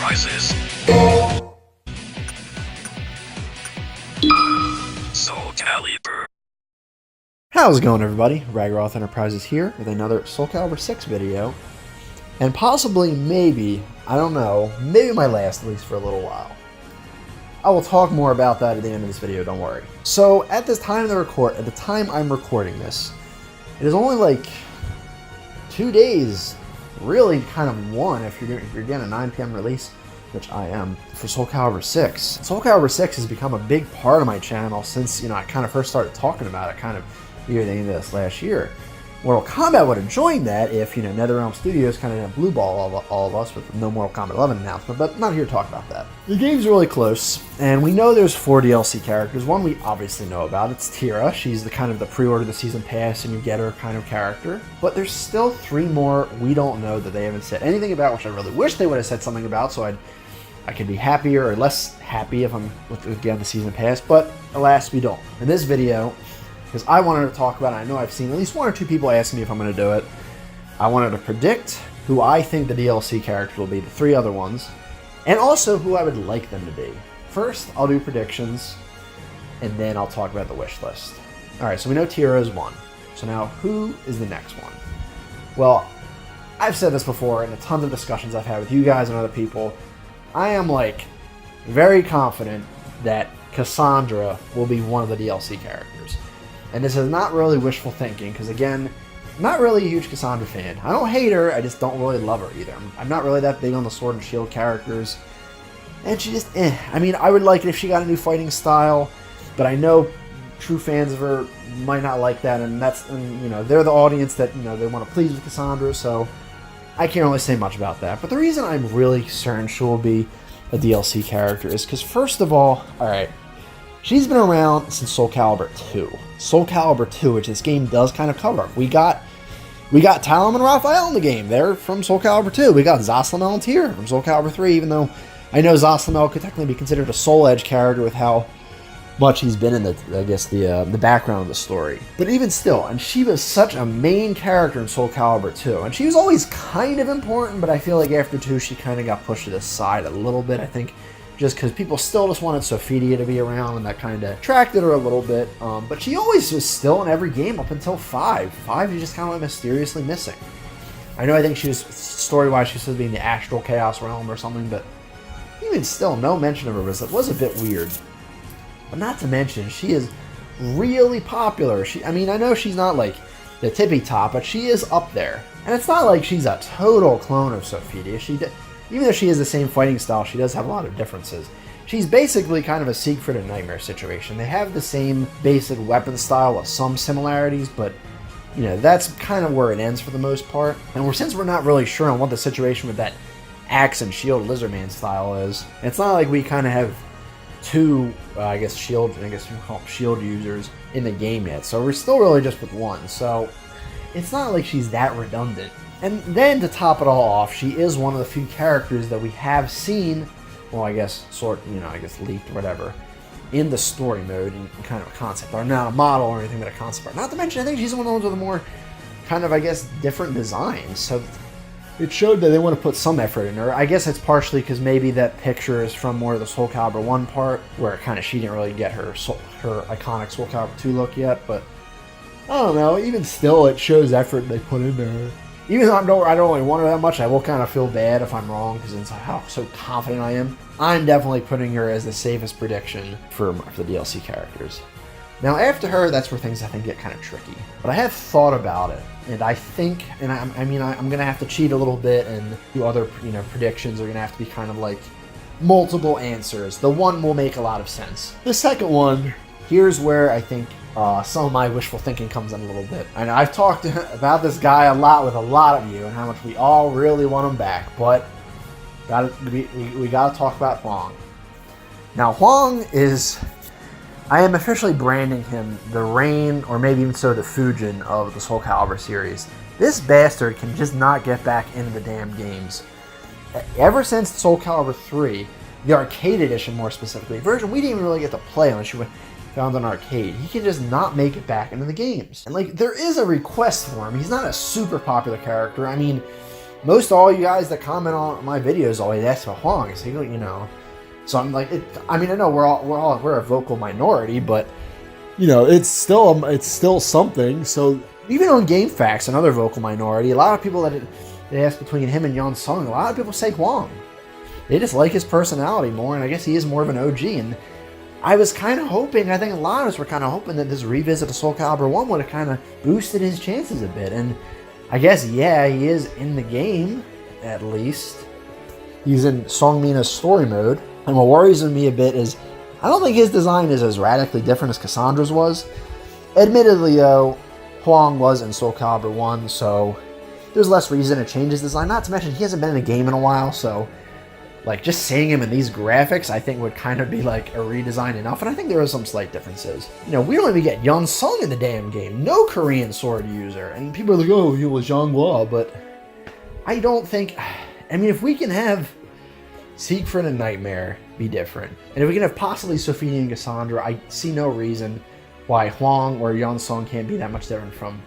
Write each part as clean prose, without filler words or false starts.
Enterprises. Soul Calibur. How's it going, everybody? Ragiroth Enterprises here with another Soul Calibur 6 video. And possibly, maybe, I don't know, maybe my last, at least for a little while. I will talk more about that at the end of this video, don't worry. So, at the time I'm recording this, it is only like 2 days, really kind of one, if you're getting a 9 p.m. release, which I am, for Soul Calibur 6. Soul Calibur 6 has become a big part of my channel since, I kind of first started talking about it kind of near the end of this last year. Mortal Kombat would have joined that if, NetherRealm Studios kind of blue ball all of us with no Mortal Kombat 11 announcement, but I'm not here to talk about that. The game's really close, and we know there's 4 DLC characters. One we obviously know about, it's Tira. She's the kind of the pre-order the season pass and you get her kind of character. But there's still 3 more we don't know that they haven't said anything about, which I really wish they would have said something about, so I could be happier or less happy if I'm with getting the season pass, but alas, we don't. In this video, because I wanted to talk about it, I know I've seen at least 1 or 2 people asking me if I'm going to do it. I wanted to predict who I think the DLC characters will be, the 3 other ones, and also who I would like them to be. First, I'll do predictions, and then I'll talk about the wish list. Alright, so we know Tira is 1. So now, who is the next one? Well, I've said this before in a tons of discussions I've had with you guys and other people. I am, very confident that Cassandra will be one of the DLC characters. And this is not really wishful thinking, because again, I'm not really a huge Cassandra fan. I don't hate her, I just don't really love her either. I'm not really that big on the Sword and Shield characters. And she just, I mean, I would like it if she got a new fighting style, but I know true fans of her might not like that, and they're the audience that, they want to please with Cassandra, so I can't really say much about that. But the reason I'm really certain she will be a DLC character is because, first of all, alright, she's been around since Soul Calibur 2. Soul Calibur 2, which this game does kind of cover. We got Talim and Raphael in the game. They're from Soul Calibur 2. We got Zoslamel and Tyr from Soul Calibur 3, even though I know Zoslamel could technically be considered a Soul Edge character with how much he's been in the background of the story. But even still, and she was such a main character in Soul Calibur 2. And she was always kind of important, but I feel like after 2 she kind of got pushed to the side a little bit, I think. Just because people still just wanted Sophidia to be around, and that kind of attracted her a little bit. But she always was still in every game up until 5. 5, she just kind of went mysteriously missing. I think she was, story-wise, she's supposed to be in the Astral Chaos Realm or something, but even still, no mention of her was a bit weird. But not to mention, she is really popular. I know she's not like the tippy top, but she is up there. And it's not like she's a total clone of Sophidia. Even though she has the same fighting style, she does have a lot of differences. She's basically kind of a Siegfried and Nightmare situation. They have the same basic weapon style with some similarities, but that's kind of where it ends for the most part. And since we're not really sure on what the situation with that Axe and Shield Lizardman style is, it's not like we kind of have 2, shield users in the game yet. So we're still really just with 1. So it's not like she's that redundant. And then to top it all off, she is one of the few characters that we have seen, well, leaked or whatever, in the story mode in kind of a concept art. Not a model or anything, but a concept art. Not to mention, I think she's one of the ones with a more kind of, different designs. So it showed that they want to put some effort in her. I guess it's partially because maybe that picture is from more of the Soul Calibur 1 part, where she didn't really get her iconic Soul Calibur 2 look yet, but I don't know, even still, it shows effort they put into her. Even though I don't really want her that much, I will kind of feel bad if I'm wrong, because it's how so confident I am. I'm definitely putting her as the safest prediction for the DLC characters. Now, after her, that's where things, I think, get kind of tricky. But I have thought about it, and I think, and I'm going to have to cheat a little bit and do other, predictions are going to have to be kind of like multiple answers. The one will make a lot of sense. The second one, here's where I think some of my wishful thinking comes in a little bit. I know I've talked about this guy a lot with a lot of you and how much we all really want him back, but we gotta talk about Huang. Now, Huang is, I am officially branding him the Reign, or maybe even so the Fujin of the Soul Calibur series. This bastard can just not get back into the damn games. Ever since Soul Calibur 3, the arcade edition more specifically, version we didn't even really get to play unless you found on arcade, he can just not make it back into the games. And there is a request for him. He's not a super popular character. most all you guys that comment on my videos always ask for Huang. So you know, so I'm like, I mean, I know we're a vocal minority, but you know, it's still something. So even on GameFAQs, another vocal minority, a lot of people that they ask between him and Yeon Sung, a lot of people say Huang. They just like his personality more, and I guess he is more of an OG. And I was kind of hoping, I think a lot of us were kind of hoping that this revisit of Soul Calibur 1 would have kind of boosted his chances a bit. And I guess, yeah, he is in the game, at least. He's in Songmina's story mode. And what worries me a bit is, I don't think his design is as radically different as Cassandra's was. Admittedly, though, Huang was in Soul Calibur 1, so there's less reason to change his design. Not to mention, he hasn't been in a game in a while, so like just seeing him in these graphics, I think would kind of be like a redesign enough. And I think there are some slight differences. You know, we don't even get Yeon Sung in the damn game. No Korean sword user. And people are like, oh, he was Zhanghua, but I don't think, I mean, if we can have Siegfried and Nightmare be different, and if we can have possibly Sophia and Cassandra, I see no reason why Huang or Yeon Sung can't be that much different from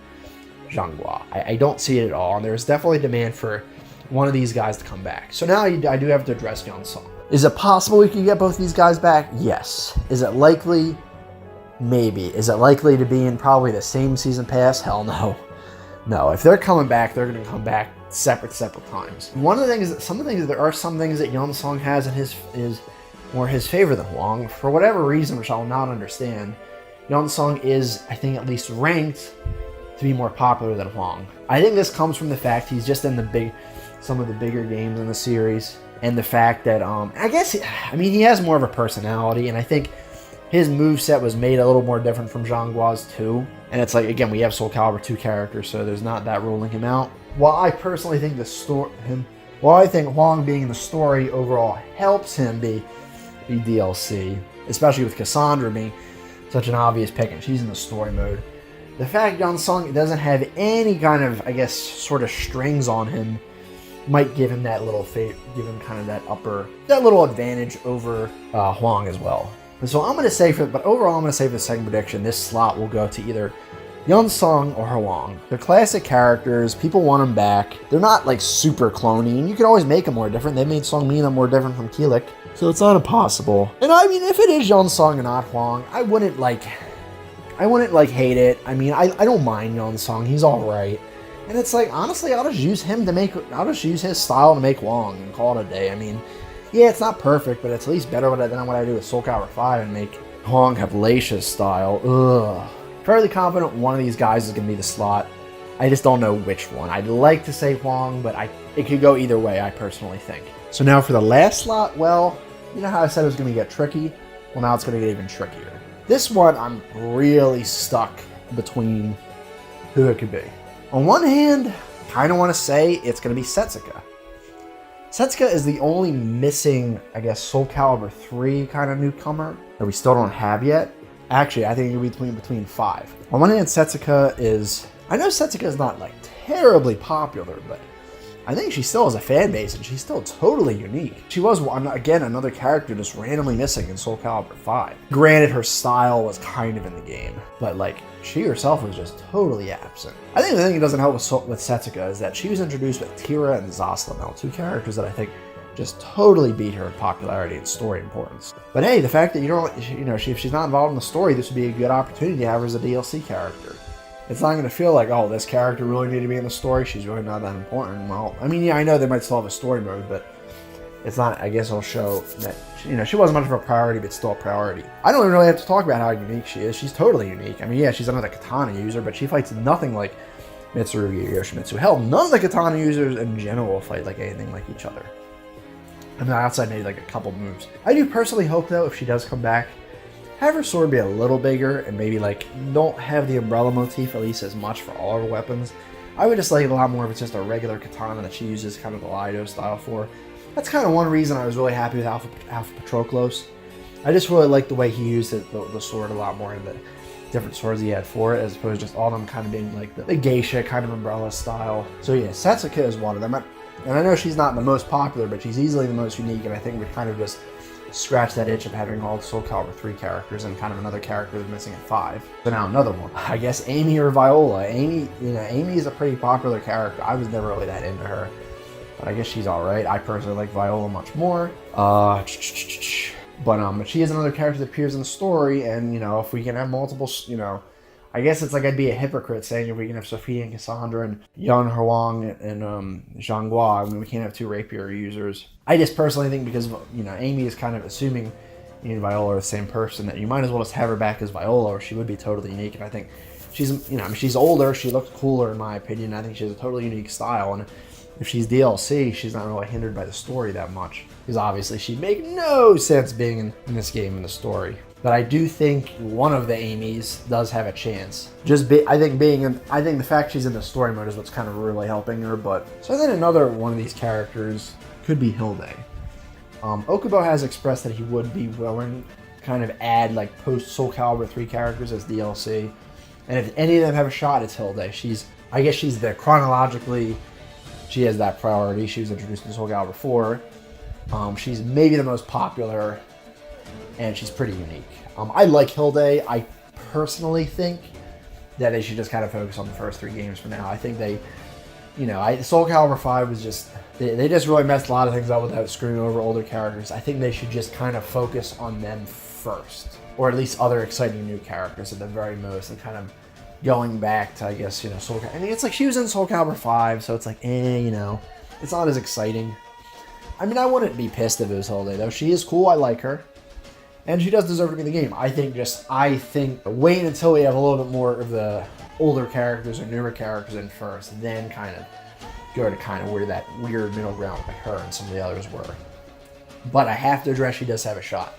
Zhanghua. I don't see it at all, and there's definitely demand for one of these guys to come back. So now I do have to address Yeon Sung. Is it possible we can get both these guys back? Yes. Is it likely? Maybe. Is it likely to be in probably the same season pass? Hell no. No, if they're coming back, they're going to come back separate times. Some of the things that Yeon Sung has in his is more his favor than Huang. For whatever reason, which I will not understand, Yeon Sung is, I think, at least ranked to be more popular than Huang. I think this comes from the fact he's just in some of the bigger games in the series, and the fact that I mean, he has more of a personality, and I think his moveset was made a little more different from Zhanggua's too. And it's like, again, we have Soul Calibur 2 characters, so there's not that ruling him out. While I personally think I think Huang being in the story overall helps him be DLC, especially with Cassandra being such an obvious pick, and she's in the story mode. The fact Yeon Sung doesn't have any kind of, I guess, sort of strings on him might give him that little give him kind of that little advantage over Huang as well. And so I'm going to say overall I'm going to say for the second prediction, this slot will go to either Yeon Sung or Huang. They're classic characters. People want them back. They're not like super cloney, and you can always make them more different. They made Songmina more different from Kilik, so it's not impossible. And I mean, if it is Yeon Sung and not Huang, I wouldn't hate it. I mean, I don't mind Yeon Sung. He's all right. And it's like, honestly, I'll just use his style to make Huang and call it a day. I mean, yeah, it's not perfect, but it's at least better than what I do with Soul Calibur 5 and make Huang have Laisha's style. Ugh. Fairly confident one of these guys is going to be the slot. I just don't know which one. I'd like to say Huang, but it could go either way, I personally think. So now for the last slot, well, you know how I said it was going to get tricky? Well, now it's going to get even trickier. This one, I'm really stuck between who it could be. On one hand, I kind of want to say it's going to be Setsuko. Setsuko is the only missing, I guess, Soul Calibur 3 kind of newcomer that we still don't have yet. Actually, I think it could be between 5. On one hand, Setsuko is... I know Setsuko is not, like, terribly popular, but I think she still has a fan base, and she's still totally unique. She was, again, another character just randomly missing in Soul Calibur 5. Granted, her style was kind of in the game, but, like, she herself was just totally absent. I think the thing that doesn't help with Setsuko is that she was introduced with Tira and Zoslamel, two characters that I think just totally beat her in popularity and story importance. But hey, the fact that if she's not involved in the story, this would be a good opportunity to have her as a DLC character. It's not going to feel like, oh, this character really needed to be in the story. She's really not that important. Well, I mean, yeah, I know they might still have a story mode, but it's not, I guess it'll show that, she wasn't much of a priority, but still a priority. I don't even really have to talk about how unique she is. She's totally unique. I mean, yeah, she's another katana user, but she fights nothing like Mitsurugi or Yoshimitsu. Hell, none of the katana users in general fight like anything like each other. I mean, outside maybe like a couple moves. I do personally hope, though, if she does come back, have her sword be a little bigger and maybe like don't have the umbrella motif at least as much for all of her weapons. I would just like a lot more if it's just a regular katana that she uses kind of the Lido style for. That's kind of one reason I was really happy with Alpha Patroclus. I just really liked the way he used the sword a lot more in the different swords he had for it, as opposed to just all of them kind of being like the geisha kind of umbrella style. So yeah, Setsuko is one of them. And I know she's not the most popular, but she's easily the most unique, and I think we kind of just scratch that itch of having all the Soul Calibur 3 characters and kind of another character that's missing at 5. So now another one. I guess Amy or Viola. Amy is a pretty popular character. I was never really that into her. but I guess she's alright. I personally like Viola much more. But she is another character that appears in the story, and, you know, if we can have multiple, you know, I guess it's like I'd be a hypocrite saying if we can have Sophia and Cassandra and Yoon Huang and Zhang Guo, I mean, we can't have 2 rapier users. I just personally think because, you know, Amy is kind of assuming me and Viola are the same person, that you might as well just have her back as Viola, or she would be totally unique. And I think she's, you know, I mean, she's older, she looks cooler in my opinion. I think she has a totally unique style, and if she's DLC, she's not really hindered by the story that much, because obviously she'd make no sense being in this game in the story. But I do think one of the Amy's does have a chance. I think the fact she's in the story mode is what's kind of really helping her. But so then another one of these characters could be Hilde. Okubo has expressed that he would be willing to kind of add like post Soul Calibur 3 characters as DLC, and if any of them have a shot, it's Hilde. I guess she's the chronologically, she has that priority. She was introduced in Soul Calibur 4. She's maybe the most popular, and she's pretty unique. I like Hilde. I personally think that they should just kind of focus on the first 3 games for now. I think they, you know, Soul Calibur 5 was just, they just really messed a lot of things up without screwing over older characters. I think they should just kind of focus on them first, or at least other exciting new characters at the very most, and kind of going back to, I guess, you know, Soul Calibur. I mean, it's like she was in Soul Calibur 5, so it's like, you know, it's not as exciting. I mean, I wouldn't be pissed if it was Hilde, though. She is cool, I like her. And she does deserve to be in the game. I think wait until we have a little bit more of the older characters or newer characters in first, then kind of go to kind of where that weird middle ground with her and some of the others were. But I have to address she does have a shot,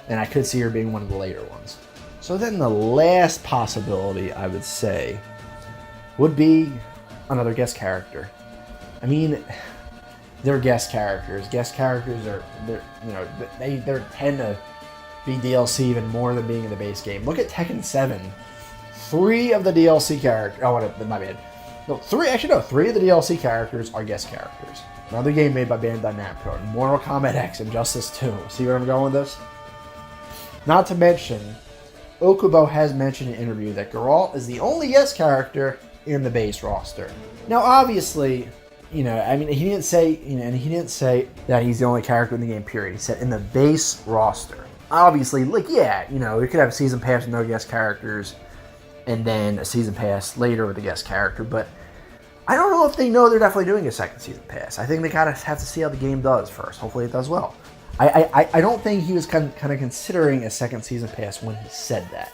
and I could see her being one of the later ones. So then the last possibility, I would say, would be another guest character. I mean, they're guest characters. Guest characters are, you know, they tend to be DLC even more than being in the base game. Look at Tekken 7. 3 of the DLC characters. Oh, my bad. No, 3 of the DLC characters are guest characters. Another game made by Bandai Namco. Mortal Kombat X and Injustice 2. See where I'm going with this? Not to mention, Okubo has mentioned in an interview that Geralt is the only guest character in the base roster. Now, obviously, you know, I mean, he didn't say, you know, and he didn't say that he's the only character in the game, period. He said in the base roster. Obviously, like, yeah, you know, we could have a season pass with no guest characters, and then a season pass later with a guest character, but I don't know if they know they're definitely doing a second season pass. I think they gotta have to see how the game does first. Hopefully it does well. I don't think he was kind of considering a second season pass when he said that.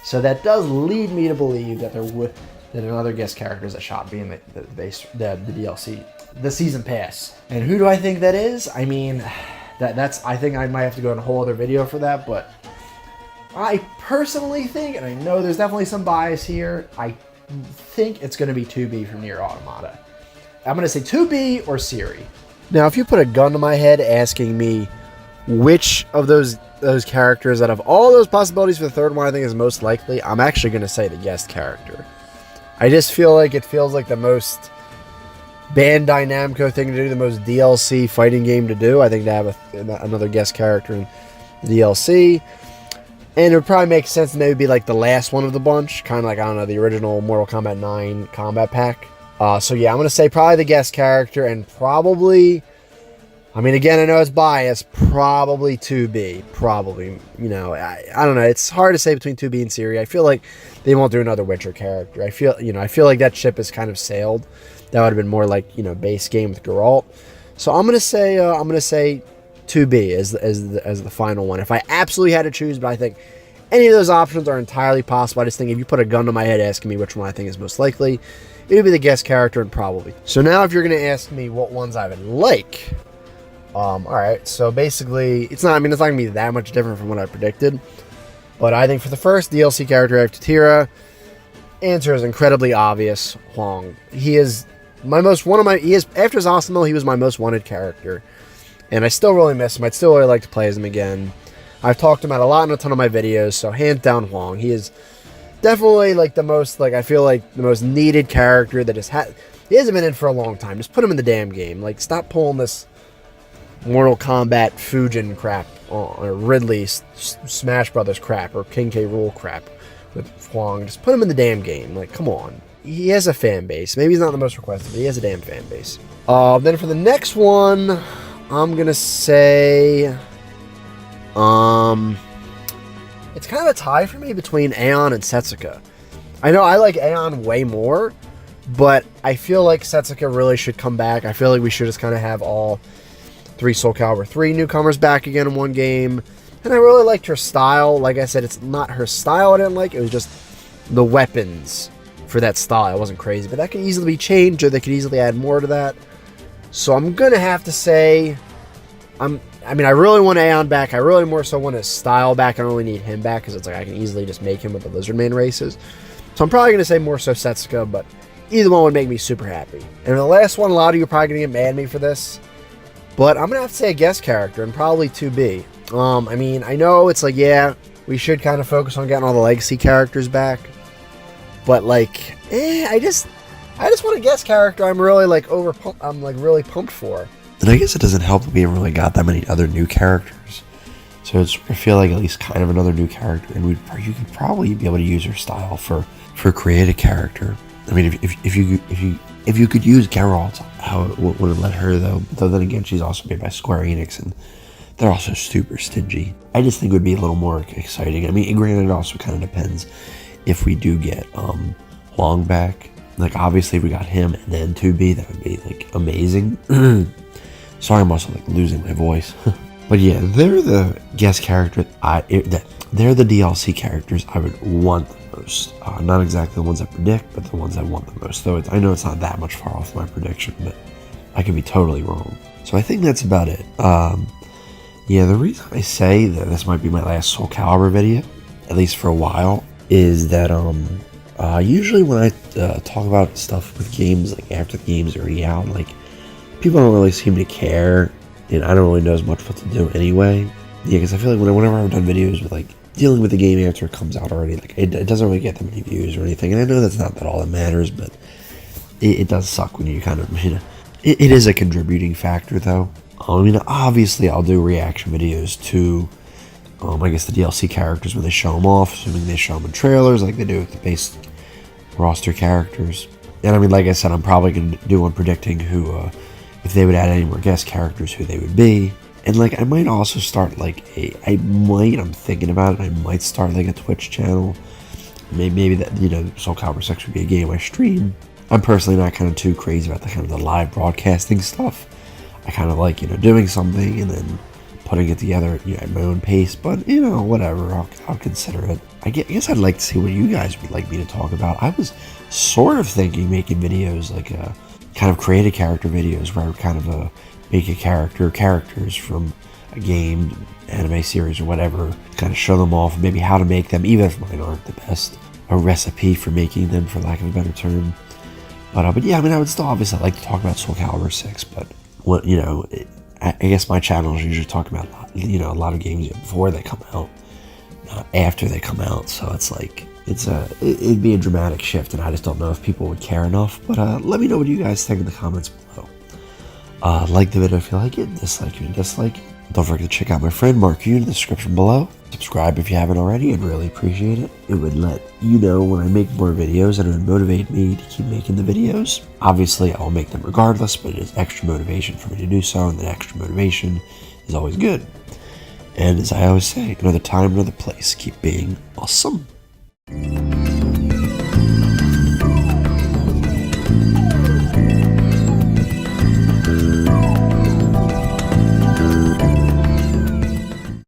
So that does lead me to believe that that another guest character is a shot being the DLC, the season pass. And who do I think that is? I mean, I think I might have to go in a whole other video for that, but I personally think, and I know there's definitely some bias here, I think it's going to be 2B from Nier Automata. I'm going to say 2B or Ciri. Now, if you put a gun to my head asking me which of those characters out of all those possibilities for the third one I think is most likely, I'm actually going to say the guest character. I just feel like it feels like the most Bandai Namco thing to do, the most DLC fighting game to do. I think to have another guest character in the DLC. And it would probably make sense to maybe be like the last one of the bunch. Kind of like, I don't know, the original Mortal Kombat 9 combat pack. So yeah, I'm going to say probably the guest character, and probably, I mean, again, I know it's biased, probably 2B. Probably, you know, I don't know. It's hard to say between 2B and Ciri. I feel like they won't do another Witcher character. I feel like that ship has kind of sailed. That would have been more like, you know, base game with Geralt. So I'm gonna say 2B as the final one. If I absolutely had to choose, but I think any of those options are entirely possible. I just think if you put a gun to my head asking me which one I think is most likely, it would be the guest character, and probably. So now, if you're gonna ask me what ones I would like, all right. So basically, it's not gonna be that much different from what I predicted. But I think for the first DLC character after Tira, answer is incredibly obvious. Huang. He is after Zosimo, he was my most wanted character, and I still really miss him. I'd still really like to play as him again. I've talked him out a lot in a ton of my videos, so hands down Huang. He is definitely like the most, like, I feel like the most needed character that he hasn't been in for a long time. Just put him in the damn game. Like, stop pulling this Mortal Kombat Fujin crap, or Ridley Smash Brothers crap, or King K. Rool crap with Huang. Just put him in the damn game. Like, come on. he has a fan base. Maybe he's not the most requested, but he has a damn fan base. Then for the next one, I'm gonna say, it's kind of a tie for me between Aeon and Setsuko. I know I like Aeon way more, but I feel like Setsuko really should come back. I feel like we should just kind of have all 3 Soul Calibur 3 newcomers back again in one game. And I really liked her style. Like I said, it's not her style I didn't like. It was just the weapons for that style. It wasn't crazy, but that could easily be changed, or they could easily add more to that. So I'm going to have to say, I really want Aeon back. I really more so want his style back. I don't really need him back because it's like I can easily just make him with the Lizardman races. So I'm probably going to say more so Setsuko, but either one would make me super happy. And the last one, a lot of you are probably going to get mad at me for this, but I'm going to have to say a guest character, and probably 2B. I know it's like, yeah, we should kind of focus on getting all the legacy characters back, but like, I just want a guest character. I'm really really pumped for. And I guess it doesn't help that we haven't really got that many other new characters. So I feel like at least kind of another new character, and you could probably be able to use her style for create a character. I mean, if you could use Gabrialdi, how it wouldn't let her though. But then again, she's also made by Square Enix, and they're also super stingy. I just think it would be a little more exciting. I mean, granted, it also kind of depends if we do get Long back. Like, obviously, if we got him and then 2B, that would be, like, amazing. Sorry, I'm also, like, losing my voice. But yeah, they're the guest characters. They're the DLC characters I would want the most. Not exactly the ones I predict, but the ones I want the most. Though I know it's not that much far off my prediction, but I could be totally wrong. So I think that's about it. Yeah, the reason I say that this might be my last Soul Calibur video, at least for a while, is that usually when I talk about stuff with games, like after the game's already out, like people don't really seem to care, and I don't really know as much what to do anyway. Yeah, because I feel like whenever I've done videos with like dealing with the game after it comes out already, like it doesn't really get that many views or anything, and I know that's not that all that matters, but it does suck when you kind of, it is a contributing factor though. I mean, obviously I'll do reaction videos to, I guess the DLC characters when they show them off, assuming they show them in trailers like they do with the base roster characters. And I mean, like I said, I'm probably going to do one predicting who, if they would add any more guest characters, who they would be. And like, I might also start like I'm thinking about it, I might start like a Twitch channel. Maybe that, Soul Calibur 6 would be a game I stream. I'm personally not kind of too crazy about the kind of the live broadcasting stuff. I kind of like, doing something and then putting it together at my own pace, but whatever, I'll consider it. I guess I'd like to see what you guys would like me to talk about. I was sort of thinking making videos like kind of create a character videos where I would kind of make a characters from a game, anime series or whatever, kind of show them off, maybe how to make them, even if mine aren't the best, a recipe for making them, for lack of a better term. But yeah, I mean, I would still obviously like to talk about Soul Calibur 6, but I guess my channel is usually talking about a lot of games before they come out, not after they come out. So it's like it'd be a dramatic shift, and I just don't know if people would care enough. But let me know what you guys think in the comments below. Like the video if you like it, dislike if you dislike it. Don't forget to check out my friend Mark Yoon in the description below. Subscribe if you haven't already, I'd really appreciate it. It would let you know when I make more videos, and it would motivate me to keep making the videos. Obviously, I'll make them regardless, but it is extra motivation for me to do so, and that extra motivation is always good. And as I always say, another time, another place, keep being awesome.